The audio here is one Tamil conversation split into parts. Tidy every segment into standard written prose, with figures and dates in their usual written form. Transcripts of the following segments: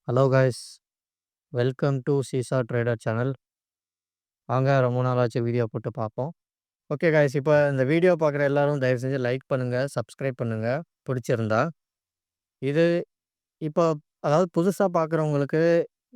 Hello guys, welcome to seesaw trader channel. வாங்க ரொம்ப நாள் ஆச்சு வீடியோ போட்டு பார்ப்போம். ஓகே காய்ஸ், இப்போ இந்த வீடியோ பார்க்குற எல்லாரும் தயவு செஞ்சு லைக் பண்ணுங்கள், சப்ஸ்கிரைப் பண்ணுங்கள் பிடிச்சிருந்தா. இது இப்போ அதாவது புதுசாக பார்க்குறவங்களுக்கு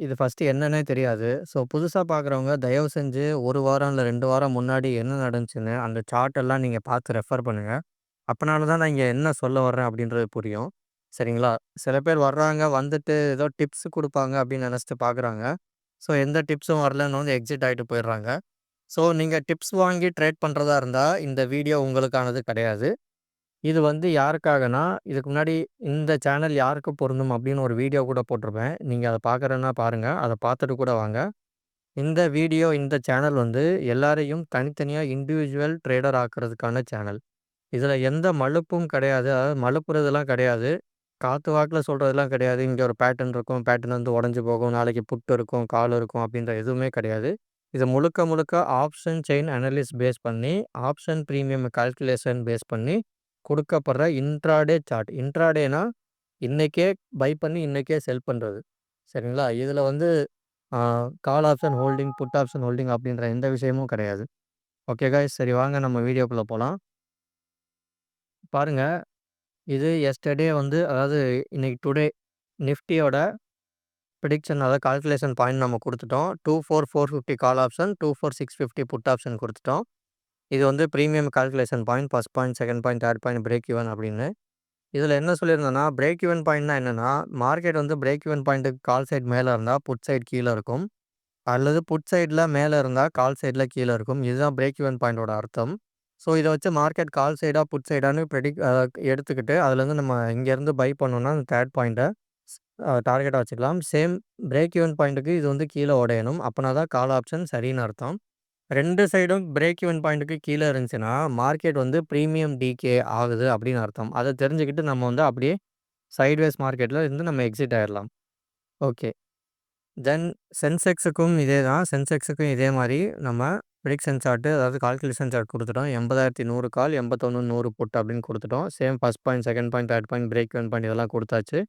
இது ஃபஸ்ட்டு என்னன்னே தெரியாது. ஸோ புதுசாக பார்க்குறவங்க தயவு செஞ்சு 1 வாரம் இல்லை 2 வாரம் முன்னாடி என்ன நடந்துச்சுன்னு அந்த சார்ட் எல்லாம் நீங்கள் பார்த்து ரெஃபர் பண்ணுங்கள். அப்பனால தான் நான் இங்கே என்ன சொல்ல வர்றேன் அப்படின்றது புரியும். சரிங்களா? சில பேர் வர்றாங்க, வந்துட்டு ஏதோ டிப்ஸ் குடுப்பாங்க அப்படின்னு நெனச்சுட்டு பார்க்குறாங்க. ஸோ எந்த டிப்ஸும் வரலன்னு வந்து எக்ஸிட் ஆயிட்டு போயிடுறாங்க. ஸோ நீங்க டிப்ஸ் வாங்கி ட்ரேட் பண்றதா இருந்தா, இந்த வீடியோ உங்களுக்கானது கிடையாது. இது வந்து யாருக்காகன்னா, இதுக்கு முன்னாடி இந்த சேனல் யாருக்கு பொருந்தும் அப்படின்னு ஒரு வீடியோ கூட போட்டிருப்பேன். நீங்க அத பார்க்குறதுன்னா பாருங்க. அத பார்த்துட்டு கூட வாங்க. இந்த வீடியோ, இந்த சேனல் வந்து எல்லாரையும் தனித்தனியா இண்டிவிஜுவல் ட்ரேடர் ஆக்குறதுக்கான சேனல். இதில எந்த மழுப்பும் கிடையாது. அதாவது மழுப்புறதெல்லாம் கிடையாது. காத்து வாக்குல சொல்றதெல்லாம் கிடையாது. இங்க ஒரு பேட்டர்ன் இருக்கும். பேட்டர்ன் வந்து உடைஞ்சு போகும். நாளைக்கு புட் இருக்கும், கால் இருக்கும் அப்படின்ற எதுவுமே கிடையாது. இது முழுக்க முழுக்க ஆப்ஷன் செயின் அனலிசிஸ் பேஸ் பண்ணி, ஆப்ஷன் பிரீமியம் கால்குலேஷன் பேஸ் பண்ணி குடுக்கப்படுற இன்ட்ராடே சார்ட். இன்ட்ராடேனா இன்னைக்கே பை பண்ணி இன்னைக்கே செல் பண்றது. சரிங்களா? இதில வந்து ஆ call option holding, put option holding அப்படின்ற எந்த விஷயமும் கிடையாது. ஓகே காய்ஸ், சரி வாங்க நம்ம வீடியோக்குள்ள போலாம். பாருங்க, இது எஸ்டர்டே வந்து அதாவது இன்னைக்கு டுடே நிஃப்டியோட ப்ரிடிக்ஷன் அதாவது கால்குலேஷன் பாயிண்ட் நம்ம குடுத்துட்டோம். 24,450 கால் ஆப்ஷன், 24,650 புட் ஆப்ஷன் குடுத்துட்டோம். இது வந்து premium calculation point, first point, second point, third point, break even அப்படின்னு. இதில என்ன சொல்லியிருந்தேன்னா, பிரேக் ஈவன் பாயிண்ட்னா என்னன்னா, மார்க்கெட் வந்து பிரேக் ஈவன் பாயிண்ட்டுக்கு கால் சைட் மேல இருந்தா, புட் சைட் கீழ இருக்கும். அல்லது புட் சைட்ல மேல இருந்தா, கால் சைட்ல கீழ இருக்கும். இதுதான் பிரேக் ஈவன் பாயிண்டோட அர்த்தம். ஸோ இத வச்சு மார்க்கெட் கால் சைடா, புட் சைடான்னு எடுத்துக்கிட்டு, அதுலேருந்து நம்ம இங்கேருந்து பை பண்ணோம்னா, அந்த தேர்ட் பாயிண்ட்ட டார்கெட்டா வச்சுக்கலாம். சேம் பிரேக் ஈவன் பாயிண்ட்டுக்கு இது வந்து கீழ உடையணும். அப்பனா தான் கால் ஆப்ஷன் சரின்னு அர்த்தம். 2 சைடும் பிரேக் ஈவன் பாயிண்ட்டுக்கு கீழ இருந்துச்சுன்னா, மார்க்கெட் வந்து பிரீமியம் டிகே ஆகுது அப்படின்னு அர்த்தம். அத தெரிஞ்சுக்கிட்டு நம்ம வந்து அப்படியே சைட்வேஸ் மார்க்கெட்ல இருந்து நம்ம எக்ஸிட் ஆயிரலாம். ஓகே. தென் சென்செக்ஸுக்கும் இதே தான். சென்செக்ஸுக்கும் இதே மாரி நம்ம ப்ரிடிக்ஷன் சார்ட் அதாவது கால்குலேஷன் சார்ட் குடுத்துட்டோம். 80,100 கால், 81,100 புட் அப்படின்னு குடுத்துட்டோம். Same first point, second point, third point, break even point இதெல்லாம் குடுத்தாச்சு.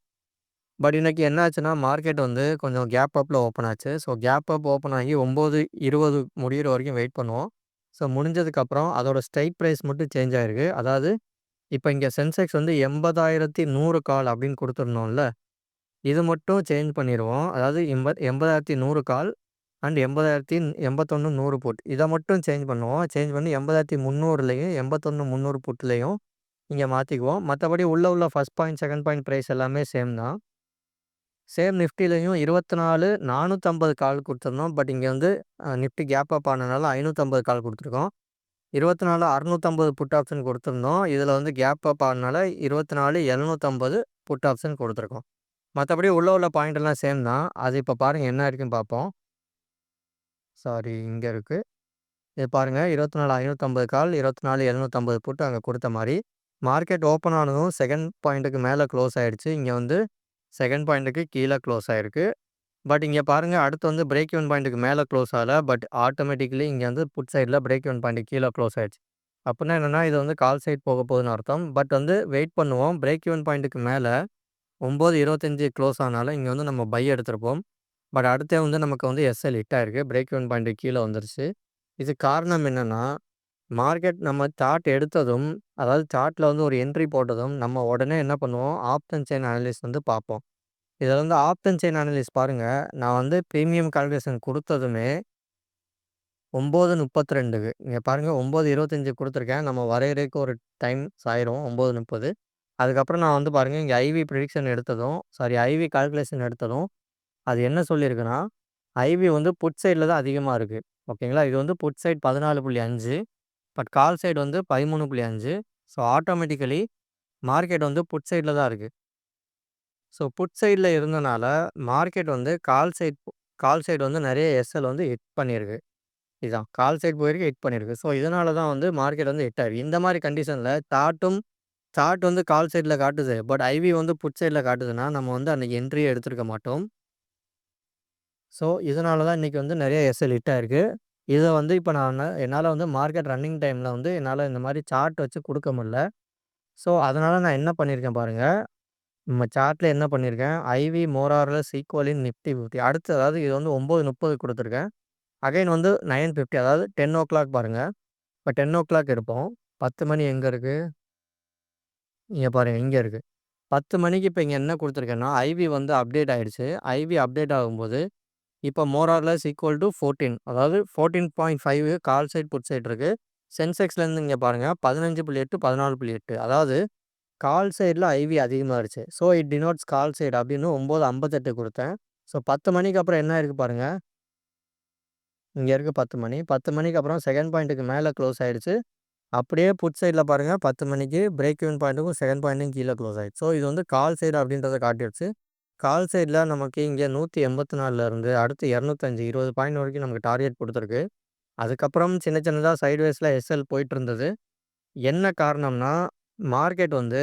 பட் இன்னைக்கு என்ன ஆச்சுன்னா, மார்க்கெட் வந்து கொஞ்சம் கேப் அப்ல ஓப்பன் ஆச்சு. ஸோ கேப் அப் ஓப்பன் ஆகி 9:20 முடியிற வரைக்கும் வெயிட் பண்ணுவோம். ஸோ முடிஞ்சதுக்கப்புறம் அதோட ஸ்ட்ரைக் பிரைஸ் மட்டும் சேஞ்ச் ஆயிருக்கு. அதாவது இப்ப இங்க சென்செக்ஸ் வந்து 80,100 கால் அப்படின்னு குடுத்துருந்தோம்ல. இது மட்டும் சேஞ்ச் பண்ணிருவோம். அதாவது 80,100 கால் அண்ட் 81,100 புட். இத மட்டும் சேஞ்ச் பண்ணுவோம். சேஞ்ச் பண்ணி 80,300லயும் 81,300 புட்லயும் இங்க மாத்திக்குவோம். மத்தபடி உள்ள first point, second point price எல்லாமே சேம் தான். சேம் நிஃப்டிலயும் 24,450 கால் குடுத்துருந்தோம். பட் இங்க வந்து நிஃப்டி கேப் அப் ஆனனால 550 கால் குடுத்துருக்கோம். 24,650 புட் ஆப்ஷன் குடுத்துருந்தோம். இதுல வந்து கேப் அப் ஆனனால 24,750 புட் ஆப்ஷன் குடுத்துருக்கோம். மத்தபடி உள்ள பாயிண்ட் எல்லாம் சேம் தான். அது இப்ப பாருங்க என்ன இருக்குன்னு பார்ப்போம். சாரி, இங்க இருக்கு. இது பாருங்க 24,550 கால், 24,750 புட் அங்க குடுத்த மாரி. மார்க்கெட் ஓப்பன் ஆனதும் செகண்ட் பாயிண்ட்டுக்கு மேல குளோஸ் ஆயிடுச்சு. இங்க வந்து செகண்ட் பாயிண்ட்டுக்கு கீழ குளோஸ் ஆயிருக்கு. பட் இங்க பாருங்க அடுத்து வந்து பிரேக் ஈவன் பாயிண்ட்டுக்கு மேல குளோஸ் ஆகல. பட் ஆட்டோமேட்டிக்கலி இங்க வந்து புட் சைட்ல பிரேக் ஈவன் பாயிண்ட்டுக்கு கீழ குளோஸ் ஆயிடுச்சு. அப்புட்னா என்னன்னா, இது வந்து கால் சைட் போக போகுதுன்னு அர்த்தம். பட் வந்து வெயிட் பண்ணுவோம். பிரேக் ஈவன் பாயிண்ட்டுக்கு மேல 9:25 குளோஸ் ஆனால இங்க வந்து நம்ம பை எடுத்திருப்போம். பட் அடுத்தே வந்து நமக்கு வந்து எஸ்எல் ஹிட் ஆயிருக்கு. பிரேக் ஈவன் பாயிண்ட்டுக்கு கீழ வந்துருச்சு. இதுக்கு காரணம் என்னன்னா, மார்க்கெட் நம்ம சார்ட் எடுத்ததும், அதாவது சார்ட்ல வந்து ஒரு என்ட்ரி போட்டதும், நம்ம உடனே என்ன பண்ணுவோம், ஆப்ஷன் செயின் அனலிசிஸ் வந்து பார்ப்போம். இதில வந்து ஆப்ஷன் செயின் அனலிசிஸ் பாருங்க, நான் வந்து பிரீமியம் கால்குலேஷன் குடுத்ததுமே 9:32க்கு இங்க பாருங்க 9:25 குடுத்துருக்கேன். நம்ம வரையறைக்கு ஒரு டைம் ஆயிரும் 9:30. அதுக்கப்புறம் நான் வந்து பாருங்க, இங்க ஐவி ப்ரிடிக்ஷன் எடுத்ததும், சாரி ஐவி கால்குலேஷன் எடுத்ததும், அது என்ன சொல்லியிருக்குன்னா, ஐவி வந்து புட் சைட்ல தான் அதிகமா இருக்கு. ஓகேங்களா? இது வந்து put side 14.5, but call side வந்து 13.5. ஸோ ஆட்டோமேட்டிக்கலி மார்க்கெட் வந்து புட் சைட்ல தான் இருக்கு. ஸோ புட் சைட்ல இருந்தனால, மார்க்கெட் வந்து கால் சைடு வந்து நெறைய எஸ்எல் வந்து ஹிட் பண்ணியிருக்கு. இதான் கால் சைடு போயிருக்கு, ஹிட் பண்ணியிருக்கு. ஸோ இதனால தான் வந்து மார்க்கெட் வந்து ஹிட் ஆயிருக்கு. இந்த மாரி கண்டிஷன்ல சார்ட் வந்து கால் சைட்ல காட்டுது. பட் ஐவி வந்து புட் சைட்ல காட்டுதுன்னா, நம்ம வந்து அன்னைக்கு என்ட்ரியே எடுத்திருக்க மாட்டோம். ஸோ இதனால தான் இன்னைக்கு வந்து நெறைய எஸ்எல் ஹிட் ஆயிருக்கு. இத வந்து இப்ப என்னால வந்து மார்க்கெட் ரன்னிங் டைம்ல வந்து என்னால இந்த மாரி சார்ட் வச்சு குடுக்க முடில. ஸோ அதனால நான் என்ன பண்ணியிருக்கேன் பாருங்க. நம்ம சார்ட்ல என்ன பண்ணியிருக்கேன், IV more or less equal in Nifty 50. அடுத்து அதாவது இது வந்து 9:30 குடுத்துருக்கேன். அகைன் வந்து 9:50 அதாவது 10:00 பாருங்க. இப்ப 10:00 இருப்போம். 10 மணி எங்க இருக்கு? இங்க பாருங்க, இங்க இருக்கு. 10 மணிக்கு இப்ப இங்க என்ன குடுத்துருக்கேன்னா, ஐவி வந்து அப்டேட் ஆயிடுச்சு. ஐவி அப்டேட் ஆகும்போது, இப்ப more or less equal to 14 அதாவது 14.5 கால் சைட், புட் சைட் இருக்கு. சென்செக்ஸ்லேருந்து இங்க பாருங்க 15.8, 14.8 அதாவது கால் சைட்ல ஐவி அதிகமாயிருச்சு. So, it denotes call side அப்படின்னு 9:58 குடுத்தேன். ஸோ, 10 மணிக்கு அப்புறம் என்ன ஆயிருக்கு பாருங்க. இங்க இருக்கு 10 மணி. 10 மணிக்கு அப்புறம் செகண்ட் பாயிண்ட்டுக்கு மேல க்ளோஸ் ஆயிடுச்சு. அப்படியே புட் சைட்ல பாருங்க 10 மணிக்கு பிரேக் ஈவன் பாயிண்ட்டுக்கும் செகண்ட் பாயிண்ட்டும் கீழ க்ளோஸ் ஆயிடுச்சு. ஸோ, இது வந்து கால் சைடு அப்படின்றத காட்டிருச்சு. கால் சைட்ல நமக்கு இங்க 184ல இருந்து அடுத்து 205 20 பாயிண்ட் வரைக்கும் நமக்கு டார்கெட் குடுத்துருக்கு. அதுக்கப்புறம் சின்ன சின்னதா சைட்வேஸ்ல எஸ்எல் போயிட்டு இருந்தது. என்ன காரணம்னா, மார்க்கெட் வந்து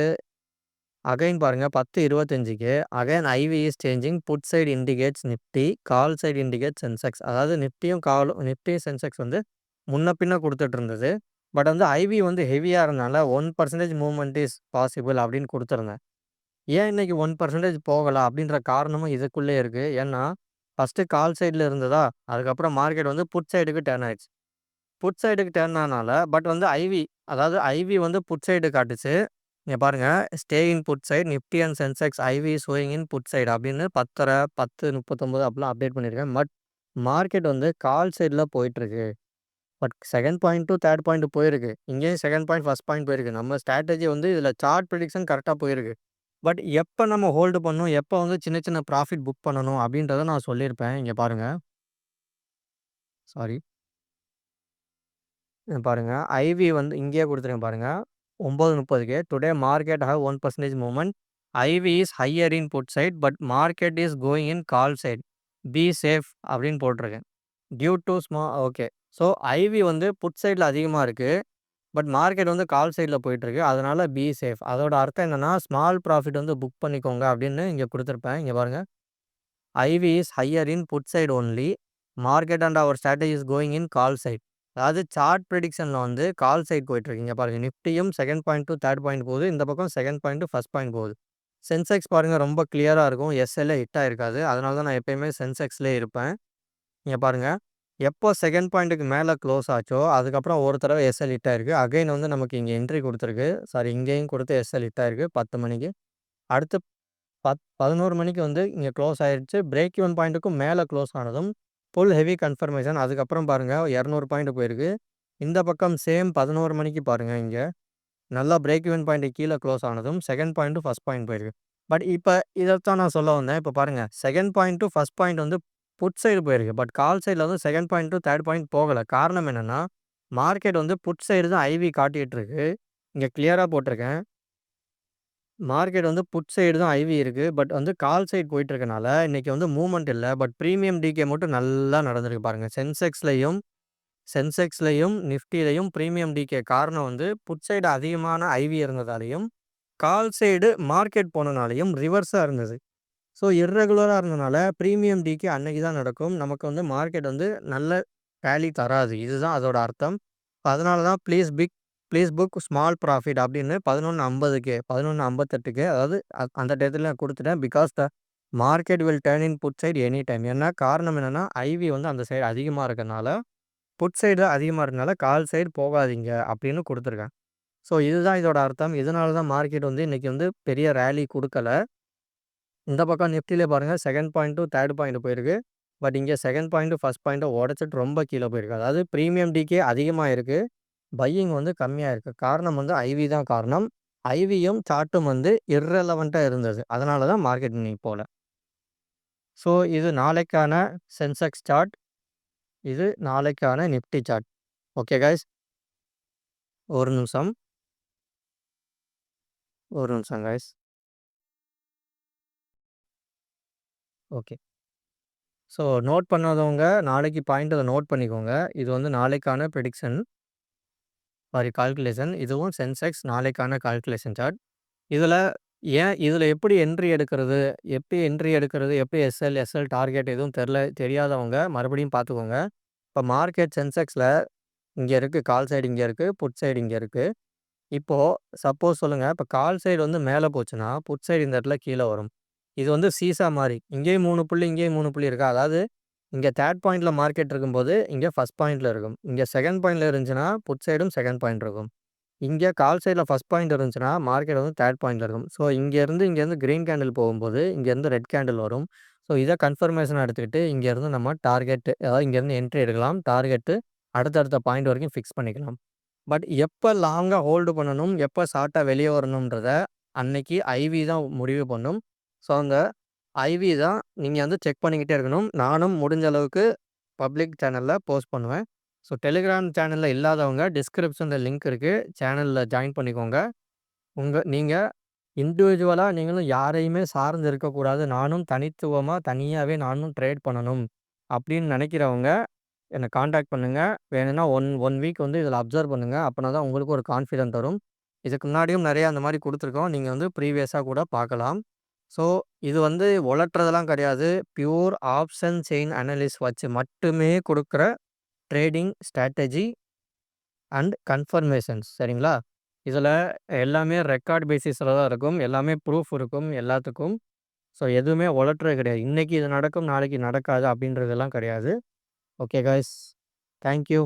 அகைன் பாருங்க 10:25க்கு again IV is changing put side indicates Nifty, call side indicates Sensex. அதாவது நிஃப்டி சென்செக்ஸ் வந்து முன்ன பின்ன குடுத்துட்டு இருந்தது. பட் வந்து ஐவி வந்து ஹெவியா இருந்தனால 1% மூவ்மெண்ட் இஸ் பாசிபிள் அப்படின்னு குடுத்துருந்தேன். ஏன் இன்னைக்கு 1% போகல அப்படின்ற காரணமும் இதுக்குள்ளயே இருக்கு. ஏன்னா, ஃபர்ஸ்ட்டு கால் சைட்ல இருந்ததா, அதுக்கப்புறம் மார்க்கெட் வந்து புட் சைடுக்கு டர்ன் ஆயிடுச்சு. புட் சைடுக்கு டர்ன் ஆனால பட் வந்து அதாவது ஐவி வந்து புட் சைடு காட்டுச்சு. இங்க பாருங்க, stay in put side Nifty and Sensex IV showing in put side அப்படின்னு 10:30, 10:39 அப்படிலாம் அப்டேட் பண்ணியிருக்கேன். பட் மார்க்கெட் வந்து கால் சைட்ல போயிட்டுருக்கு. But second point to third point போயிருக்கு. இங்கேயும் செகண்ட் பாயிண்ட், ஃபர்ஸ்ட் பாயிண்ட் போயிருக்கு. நம்ம ஸ்ட்ராட்டஜி வந்து இதில சார்ட் ப்ரிடிக்ஷன் கரெக்ட்டா போயிருக்கு. பட் எப்ப நம்ம ஹோல்டு பண்ணணும், எப்ப வந்து சின்ன சின்ன ப்ராஃபிட் புக் பண்ணணும் அப்படின்றத நான் சொல்லியிருப்பேன். இங்க பாருங்க. சாரி. பாருங்க. ஐவி வந்து இங்கேயே குடுத்துருக்கேன் பாருங்க. 9:30க்கு today market have 1% movement. IV is higher in put side but market is going in call side. Be safe அப்படின்னு போட்டிருக்கேன். Due to okay. So, IV வந்து புட் சைட்ல அதிகமா இருக்கு. பட் மார்க்கெட் வந்து கால் சைட்ல போயிட்டுருக்கு. அதனால பி சேஃப். அதோட அர்த்தம் என்னன்னா, ஸ்மால் ப்ராஃபிட் வந்து புக் பண்ணிக்கோங்க அப்படின்னு இங்க குடுத்துருப்பேன். இங்க பாருங்க. IV is higher in put side only. Market and our strategy is going in call side. அதாவது சார்ட் ப்ரிடிக்ஷன்ல வந்து கால் சைட் போயிட்டுருக்கு. இங்க பாருங்க. நிஃப்டியும் second point to third point போகுது. இந்த பக்கம் second point to first point போகுது. சென்செக்ஸ் பாருங்க ரொம்ப கிளியரா இருக்கும். எஸ்எல்ல ஹிட் ஆயிருக்காது. அதனால தான் நான் எப்பயுமே சென்செக்ஸ்லயே இருப்பேன். இங்க பாருங்க. எப்போ செகண்ட் பாயிண்ட்டுக்கு மேல க்ளோஸ் ஆச்சோ, அதுக்கப்புறம் ஒரு தடவ எஸ்எல் ஹிட் ஆயிருக்கு. அகைன் வந்து நமக்கு இங்க என்ட்ரி குடுத்துருக்கு. சாரி, இங்கேயும் குடுத்து எஸ்எல் ஹிட் ஆயிருக்கு 10 மணிக்கு. அடுத்து 11 மணிக்கு வந்து இங்க க்ளோஸ் ஆயிருச்சு. பிரேக் ஈவன் பாயிண்ட்டுக்கும் மேல க்ளோஸ் ஆனதும் ஃபுல் ஹெவி கன்ஃபர்மேஷன். அதுக்கப்புறம் பாருங்க 200 பாயிண்ட் போயிருக்கு. இந்த பக்கம் சேம் 11 மணிக்கு பாருங்க இங்க. நல்லா பிரேக் ஈவன் பாயிண்ட் கீழ க்ளோஸ் ஆனதும் second point to first point போயிருக்கு. பட் இப்ப இதத்தான் நான் சொல்ல வந்தேன். இப்ப பாருங்க second point to first point வந்து புட் சைடு போயிருக்கு. பட் கால் சைட்ல வந்து second point to third point போகல. காரணம் என்னன்னா, மார்க்கெட் வந்து புட் சைடு தான் ஐவி காட்டிட்டு இருக்கு. இங்க கிளியரா போட்டிருக்கேன். மார்க்கெட் வந்து புட் சைடு தான் ஐவி இருக்கு. பட் வந்து கால் சைடு போயிட்டு இருக்கனால, இன்னைக்கு வந்து மூவ்மெண்ட் இல்ல. பட் பிரீமியம் டிகே மட்டும் நல்லா நடந்திருக்கு பாருங்க. சென்செக்ஸ்லயும், நிஃப்டிலயும் பிரீமியம் டிகே காரணம் வந்து புட் சைடு அதிகமான ஐவி இருந்ததாலயும், கால் சைடு மார்க்கெட் போனனாலயும் ரிவர்ஸா இருந்தது. ஸோ, இர்ரெகுலரா இருந்தனால பிரீமியம் டிகே அன்னைக்கு தான் நடக்கும். நமக்கு வந்து மார்க்கெட் வந்து நல்ல வேல்யூ தராது. இதுதான் அதோட அர்த்தம். அதனால தான் ப்ளீஸ் புக் ஸ்மால் ப்ராஃபிட் அப்படின்னு 11:50க்கு 11:58க்கு அதாவது அந்த டயத்துல நான் குடுத்துட்டேன். Because the market will turn in put side any time. ஏன்னா காரணம் என்னன்னா, ஐவி வந்து அந்த சைடு அதிகமா இருக்கனால, புட் சைடு அதிகமா இருக்கனால கால் சைடு போகாதீங்க அப்படின்னு குடுத்துருக்கேன். ஸோ, இதுதான் இதோட அர்த்தம். இதனால தான் மார்க்கெட் வந்து இன்னைக்கு வந்து பெரிய ரேலி குடுக்கல. இந்த பக்கம் நிஃப்டில பாருங்க second point to third point போயிருக்கு. பட் இங்க செகண்ட் பாயிண்ட் ஃபர்ஸ்ட் பாயிண்ட்ட உடைச்சிட்டு ரொம்ப கீழ போயிருக்கு. அதாவது பிரீமியம் டிகே அதிகமா இருக்கு. பையிங் வந்து கம்மியா இருக்கு. காரணம் வந்து ஐவி தான் காரணம். ஐவியும் சார்ட்டும் வந்து இர்ரெலவன்ட்டா இருந்தது. அதனால தான் மார்க்கெட் இன்னைக்கு போல. ஸோ, இது நாளைக்கான சென்செக்ஸ் சார்ட். இது நாளைக்கான நிஃப்டி சார்ட். Okay guys. ஒரு நிமிஷம். ஒரு நிமிஷம் காய்ஸ். ஓகே. ஸோ, நோட் பண்ணாதவங்க நாளைக்கு பாயிண்ட் அத நோட் பண்ணிக்கோங்க. இது வந்து நாளைக்கான பிரெடிக்ஷன். Sorry, calculation. இதுவும் சென்செக்ஸ் நாளைக்கான கால்குலேஷன் சார்ட். இதுல இதுல எப்படி என்ட்ரி எடுக்கிறது? எப்படி எஸ்எல் டார்கெட் எதுவும் தெரியாதவங்க மறுபடியும் பார்த்துக்கோங்க. இப்ப மார்க்கெட் சென்செக்ஸ்ல இங்க இருக்கு. கால் சைடு இங்க இருக்கு. புட் சைடு இங்க இருக்கு. இப்போ சப்போஸ் சொல்லுங்க, இப்ப கால் சைடு வந்து மேல போச்சுன்னா, புட் சைடு இந்த இடத்துல கீழ வரும். இது வந்து சீசா மாரி. இங்கேயும் 3 புள்ளி, இங்கேயும் 3 புள்ளி இருக்கா? அதாவது இங்க 3 பாயிண்ட்ல மார்க்கெட் இருக்கும்போது, இங்க 1 பாயிண்ட்ல இருக்கும். இங்க 2 பாயிண்ட்ல இருந்துச்சுன்னா, புட் சைடும் 2 பாயிண்ட் இருக்கும். இங்க கால் சைட்ல 1 பாயிண்ட் இருந்துச்சுன்னா, மார்க்கெட் வந்து 3 பாயிண்ட்ல இருக்கும். ஸோ இங்கேருந்து கிரீன் கேண்டில் போகும்போது, இங்கேருந்து ரெட் கேண்டில் வரும். ஸோ இத கன்ஃபர்மேஷனா எடுத்துக்கிட்டு, இங்கேருந்து நம்ம டார்கெட் அதாவது இங்கேருந்து என்ட்ரி எடுக்கலாம். டார்கெட்டு அடுத்தடுத்த பாயிண்ட் வரைக்கும் ஃபிக்ஸ் பண்ணிக்கலாம். பட் எப்ப லாங்கா ஹோல்டு பண்ணணும், எப்ப ஷார்ட்டா வெளிய வரணும்ன்றத, அன்னைக்கு ஐவி தான் முடிவு பண்ணும். ஸோ அந்த ஐவி தான் நீங்க வந்து செக் பண்ணிக்கிட்டே இருக்கணும். நானும் முடிஞ்ச அளவுக்கு பப்ளிக் சேனல்ல போஸ்ட் பண்ணுவேன். ஸோ டெலிகிராம் சேனல்ல இல்லாதவங்க டிஸ்கிரிப்ஷன்ல லிங்க் இருக்கு. சேனல்ல ஜாயின் பண்ணிக்கோங்க. நீங்க இண்டிவிஜுவலா நீங்களும் யாரையுமே சார்ந்து இருக்கக்கூடாது. நானும் தனித்துவமா, தனியாவே நானும் ட்ரேட் பண்ணணும் அப்படின்னு நெனைக்கிறவங்க, என்ன கான்டாக்ட் பண்ணுங்க. வேணும்னா 1 வீக் வந்து இதில அப்சர்வ் பண்ணுங்க. அப்பனா தான் உங்களுக்கு ஒரு கான்ஃபிடென்ட் வரும். இதுக்கு முன்னாடியும் நெறைய அந்த மாரி குடுத்துருக்கோம். நீங்க வந்து ப்ரீவியஸா கூட பார்க்கலாம். ஸோ இது வந்து உலட்டுறதெல்லாம் கிடையாது. பியூர் ஆப்ஷன் செயின் அனலிஸ் வச்சு மட்டுமே குடுக்குற ட்ரேடிங் ஸ்ட்ராட்டஜி அண்ட் கன்ஃபர்மேஷன்ஸ் சரிங்களா? இதில எல்லாமே ரெக்கார்ட் பேசிஸ்ல தான் இருக்கும். எல்லாமே ப்ரூஃப் இருக்கும் எல்லாத்துக்கும். ஸோ எதுவுமே உலட்டுறது கிடையாது. இன்னைக்கு இது நடக்கும், நாளைக்கு நடக்காது அப்படின்றதெல்லாம் கிடையாது. Okay guys. Thank you.